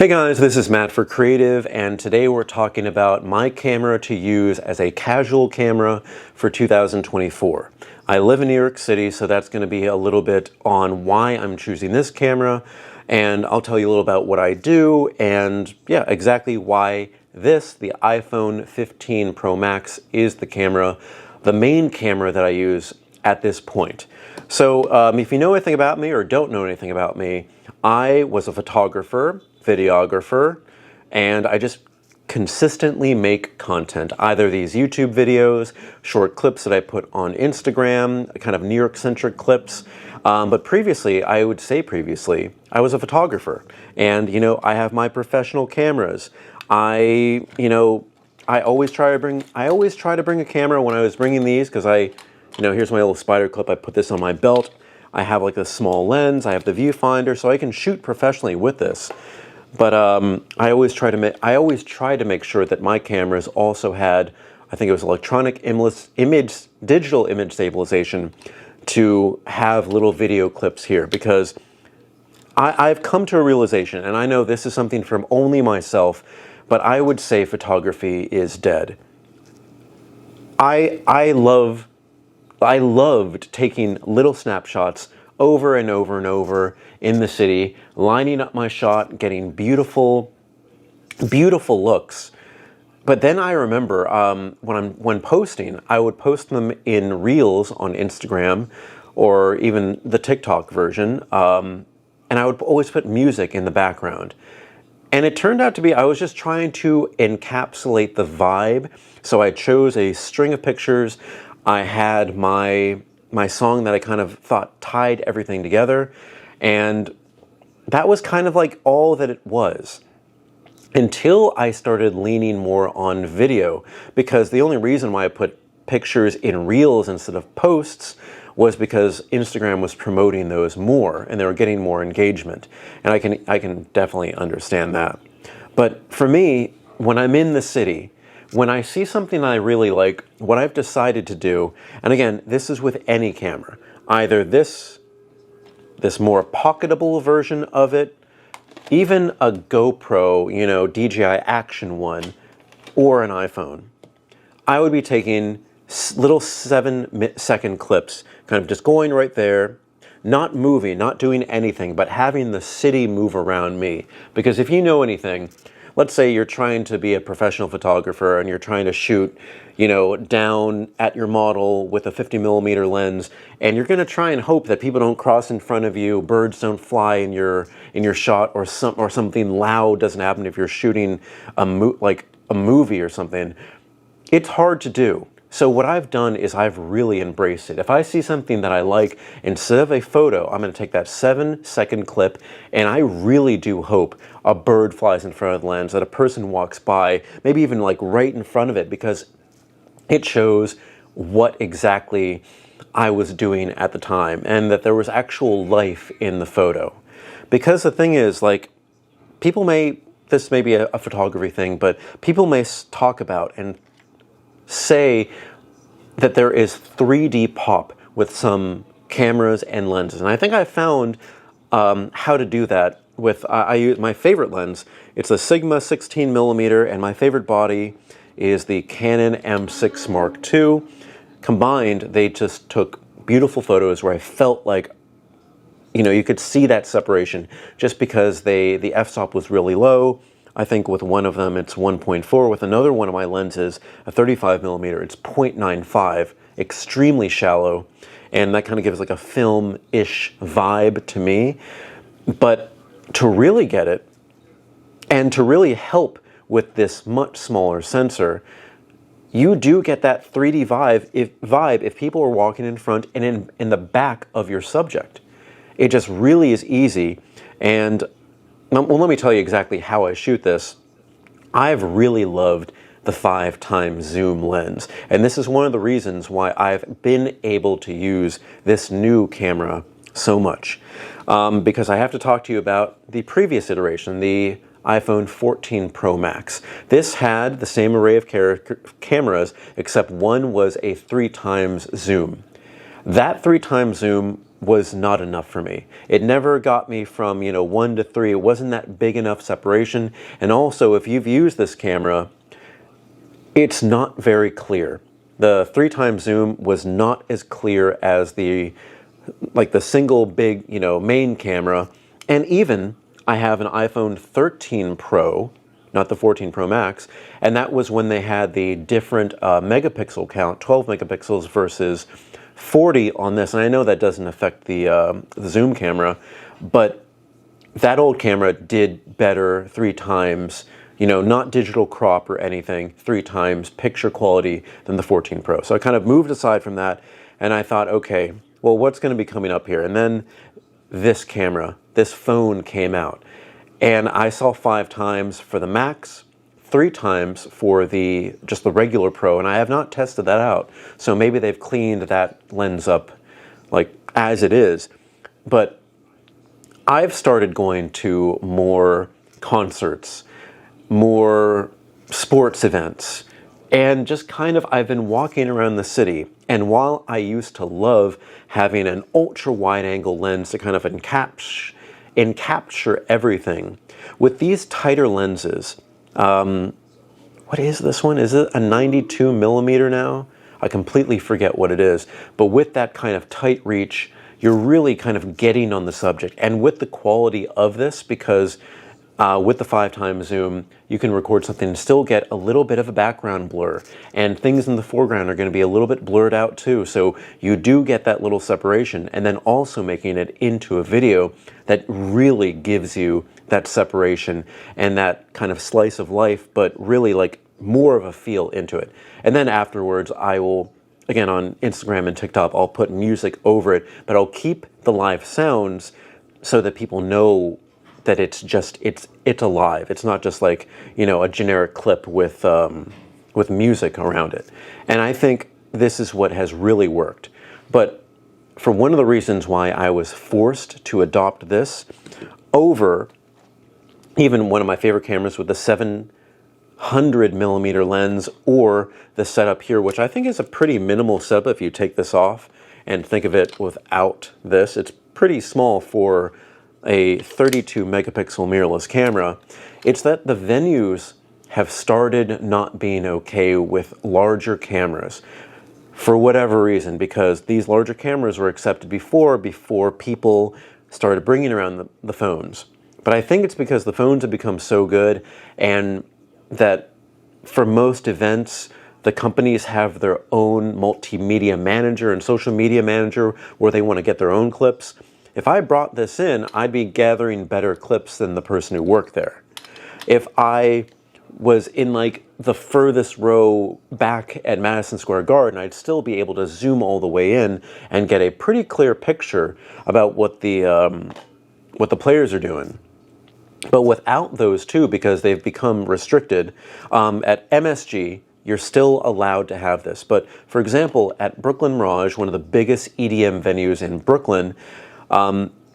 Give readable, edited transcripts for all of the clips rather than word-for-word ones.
Hey guys, this is Matt for Creative, and today we're talking about my camera to use as a casual camera for 2024. I live in New York City, so that's going to be a little bit on why I'm choosing this camera, and I'll tell you a little about what I do, and yeah, exactly why this, the iPhone 15 Pro Max, is the main camera that I use at this point. So if you know anything about me or don't know anything about me, I was a photographer, videographer, and I just consistently make content, either these YouTube videos, short clips that I put on Instagram, kind of New York-centric clips. But previously, I was a photographer, and I have my professional cameras. I always try to bring a camera when I was bringing these, because here's my little spider clip. I put this on my belt. I have like a small lens. I have the viewfinder, so I can shoot professionally with this. But I always try to make sure that my cameras also had, I think it was electronic digital image stabilization, to have little video clips here, because I've come to a realization, and I know this is something from only myself, but I would say photography is dead. I loved taking little snapshots over and over and over in the city, lining up my shot, getting beautiful, beautiful looks. But then I remember when posting, I would post them in Reels on Instagram, or even the TikTok version, and I would always put music in the background. And it turned out to be I was just trying to encapsulate the vibe. So I chose a string of pictures. I had my song that I kind of thought tied everything together, and that was kind of like all that it was, until I started leaning more on video, because the only reason why I put pictures in Reels instead of posts was because Instagram was promoting those more and they were getting more engagement, and I can definitely understand that. But for me, when I'm in the city, when I see something I really like, what I've decided to do, and again, this is with any camera, either this more pocketable version of it, even a GoPro, DJI Action 1, or an iPhone, I would be taking little 7-second clips, kind of just going right there, not moving, not doing anything, but having the city move around me. Because if you know anything, let's say you're trying to be a professional photographer and you're trying to shoot, down at your model with a 50mm lens, and you're going to try and hope that people don't cross in front of you, birds don't fly in your shot, or something loud doesn't happen if you're shooting like a movie or something. It's hard to do. So what I've done is I've really embraced it. If I see something that I like, instead of a photo, I'm going to take that 7-second clip, and I really do hope a bird flies in front of the lens, that a person walks by, maybe even like right in front of it, because it shows what exactly I was doing at the time, and that there was actual life in the photo. Because the thing is, like, this may be a photography thing, but people may talk about and say that there is 3D pop with some cameras and lenses, and I think I found how to do that with I use my favorite lens. It's a Sigma 16mm, and my favorite body is the Canon M6 Mark II. Combined, they just took beautiful photos where I felt like you could see that separation, just because the f-stop was really low. I think with one of them it's 1.4. With another one of my lenses, a 35mm, it's 0.95, extremely shallow, and that kind of gives like a film-ish vibe to me. But to really get it, and to really help with this much smaller sensor, you do get that 3D vibe if people are walking in front and in the back of your subject. It just really is easy. And well, let me tell you exactly how I shoot this. I've really loved the 5x zoom lens, and this is one of the reasons why I've been able to use this new camera so much. Because I have to talk to you about the previous iteration, the iPhone 14 Pro Max. This had the same array of cameras, except one was a 3x zoom. That 3x zoom was not enough for me. It never got me from, 1 to 3. It wasn't that big enough separation. And also, if you've used this camera, it's not very clear. The 3x zoom was not as clear as the single big, main camera. And even I have an iPhone 13 Pro, not the 14 Pro Max, and that was when they had the different megapixel count, 12 megapixels versus 40 on this. And I know that doesn't affect the zoom camera, but that old camera did better 3 times, not digital crop or anything, 3 times picture quality than the 14 Pro. So I kind of moved aside from that, and I thought, okay, well, what's going to be coming up here? And then this camera, this phone came out, and I saw 5 times for the Max, 3 times for just the regular Pro, and I have not tested that out. So maybe they've cleaned that lens up as it is. But I've started going to more concerts, more sports events, and just I've been walking around the city. And while I used to love having an ultra wide angle lens to kind of encapture everything, with these tighter lenses, what is this one? Is it a 92 millimeter now? I completely forget what it is. But with that kind of tight reach, you're really kind of getting on the subject. And with the quality of this, because with the 5x zoom, you can record something and still get a little bit of a background blur. And things in the foreground are going to be a little bit blurred out too. So you do get that little separation, and then also making it into a video that really gives you that separation and that kind of slice of life, but really more of a feel into it. And then afterwards, I will, again, on Instagram and TikTok, I'll put music over it, but I'll keep the live sounds so that people know that it's alive. It's not just a generic clip with music around it. And I think this is what has really worked. But for one of the reasons why I was forced to adopt this over even one of my favorite cameras with the 700 millimeter lens, or the setup here, which I think is a pretty minimal setup if you take this off and think of it without this. It's pretty small for a 32 megapixel mirrorless camera. It's that the venues have started not being okay with larger cameras for whatever reason, because these larger cameras were accepted before people started bringing around the phones. But I think it's because the phones have become so good, and that for most events, the companies have their own multimedia manager and social media manager where they want to get their own clips. If I brought this in, I'd be gathering better clips than the person who worked there. If I was in the furthest row back at Madison Square Garden, I'd still be able to zoom all the way in and get a pretty clear picture about what the players are doing. But without those two, because they've become restricted, at MSG, you're still allowed to have this. But for example, at Brooklyn Raj, one of the biggest EDM venues in Brooklyn,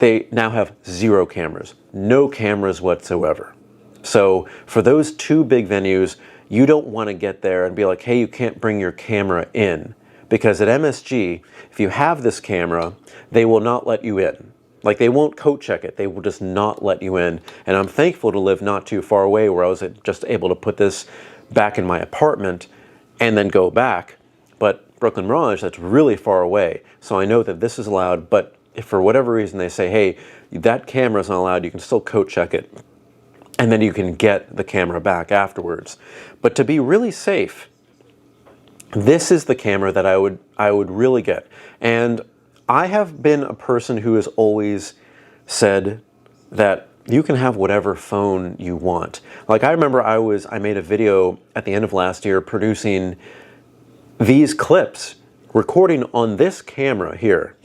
they now have 0 cameras, no cameras whatsoever. So for those 2 big venues, you don't want to get there and be like, hey, you can't bring your camera in. Because at MSG, if you have this camera, they will not let you in. They won't code check it. They will just not let you in. And I'm thankful to live not too far away, where I was just able to put this back in my apartment and then go back. But Brooklyn Raj, that's really far away. So I know that this is allowed, but if for whatever reason they say, hey, that camera's not allowed, you can still code check it, and then you can get the camera back afterwards. But to be really safe, this is the camera that I would really get. And I have been a person who has always said that you can have whatever phone you want. I remember I made a video at the end of last year producing these clips, recording on this camera here,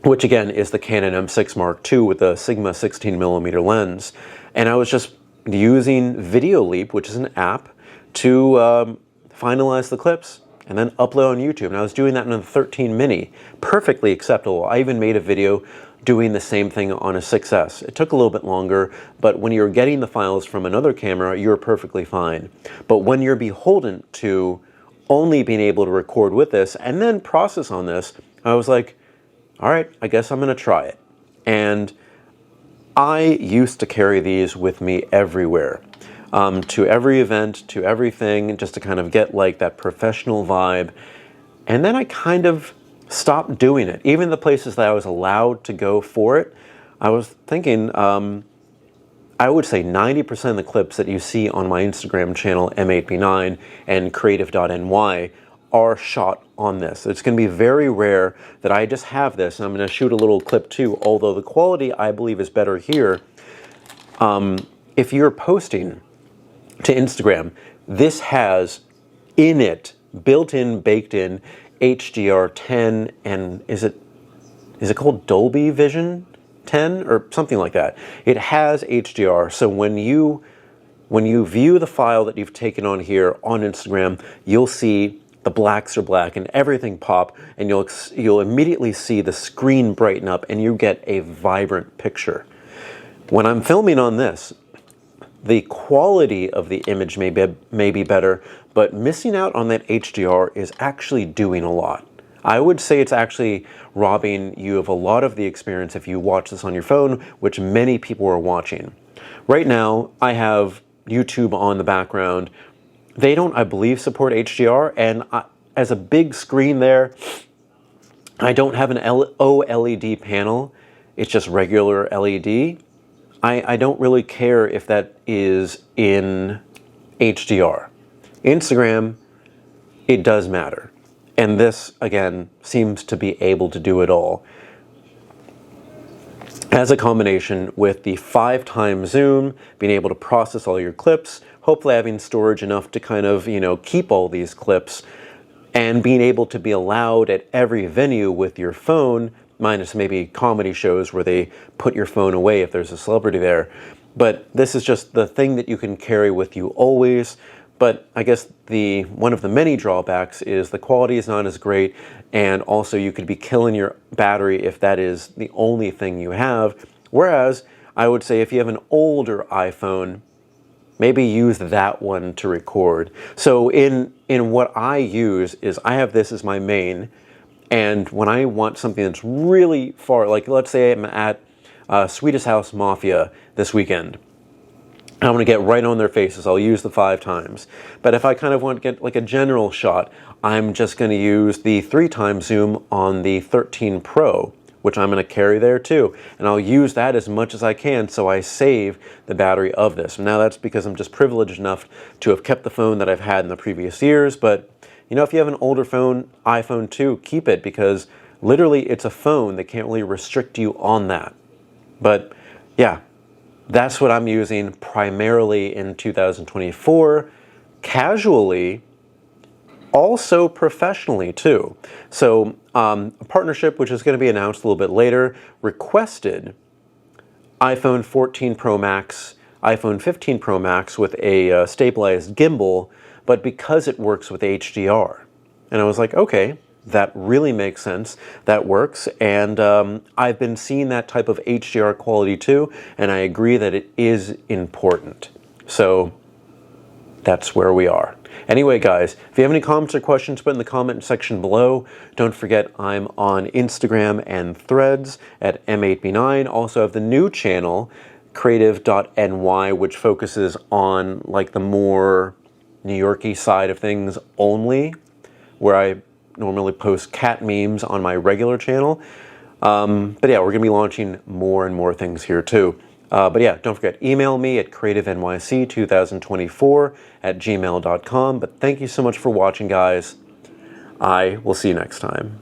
which again is the Canon M6 Mark II with the Sigma 16mm lens. And I was just using Video Leap, which is an app, to finalize the clips and then upload on YouTube. And I was doing that in a 13 mini, perfectly acceptable. I even made a video doing the same thing on a 6S. It took a little bit longer, but when you're getting the files from another camera, you're perfectly fine. But when you're beholden to only being able to record with this and then process on this, I was like, all right, I guess I'm going to try it. And I used to carry these with me everywhere, to every event, to everything, just to kind of get like that professional vibe. And then I kind of stopped doing it. Even the places that I was allowed to go for it, I was thinking, I would say 90% of the clips that you see on my Instagram channel, M8B9 and creative.ny, are shot on this. It's going to be very rare that I just have this, and I'm going to shoot a little clip too, although the quality I believe is better here. If you're posting to Instagram, this has in it, built in, baked in, HDR10, and is it called Dolby Vision 10 or something like that? It has HDR, so when you view the file that you've taken on here on Instagram, you'll see the blacks are black and everything pop, and you'll immediately see the screen brighten up and you get a vibrant picture. When I'm filming on this, the quality of the image may be better, but missing out on that HDR is actually doing a lot. I would say it's actually robbing you of a lot of the experience if you watch this on your phone, which many people are watching. Right now, I have YouTube on the background. They don't, I believe, support HDR, and as a big screen there, I don't have an OLED panel. It's just regular LED. I don't really care if that is in HDR. Instagram, it does matter. And this, again, seems to be able to do it all. As a combination with the 5x zoom, being able to process all your clips, hopefully having storage enough to kind of, keep all these clips, and being able to be allowed at every venue with your phone, minus maybe comedy shows where they put your phone away if there's a celebrity there. But this is just the thing that you can carry with you always. But I guess one of the many drawbacks is the quality is not as great, and also you could be killing your battery if that is the only thing you have. Whereas I would say if you have an older iPhone, maybe use that one to record. So in what I use is I have this as my main, and when I want something that's really far, like let's say I'm at Swedish House Mafia this weekend, I want to get right on their faces, I'll use the 5x. But if I kind of want to get like a general shot, I'm just going to use the 3x zoom on the 13 Pro, which I'm going to carry there too. And I'll use that as much as I can so I save the battery of this. Now that's because I'm just privileged enough to have kept the phone that I've had in the previous years. But if you have an older phone, iPhone 2, keep it, because literally it's a phone. They can't really restrict you on that. But yeah, that's what I'm using primarily in 2024, casually, also professionally too. So a partnership, which is going to be announced a little bit later, requested iPhone 14 Pro Max, iPhone 15 Pro Max with a stabilized gimbal, but because it works with HDR. And I was like, okay, that really makes sense. That works. And I've been seeing that type of HDR quality too, and I agree that it is important. So that's where we are. Anyway, guys, if you have any comments or questions, put in the comment section below. Don't forget, I'm on Instagram and Threads at M8B9. Also have the new channel, creative.ny, which focuses on like the more New York-y side of things only, where I normally post cat memes on my regular channel. But yeah, we're gonna be launching more and more things here too. But yeah, don't forget, email me at creativenyc2024@gmail.com. But thank you so much for watching, guys. I will see you next time.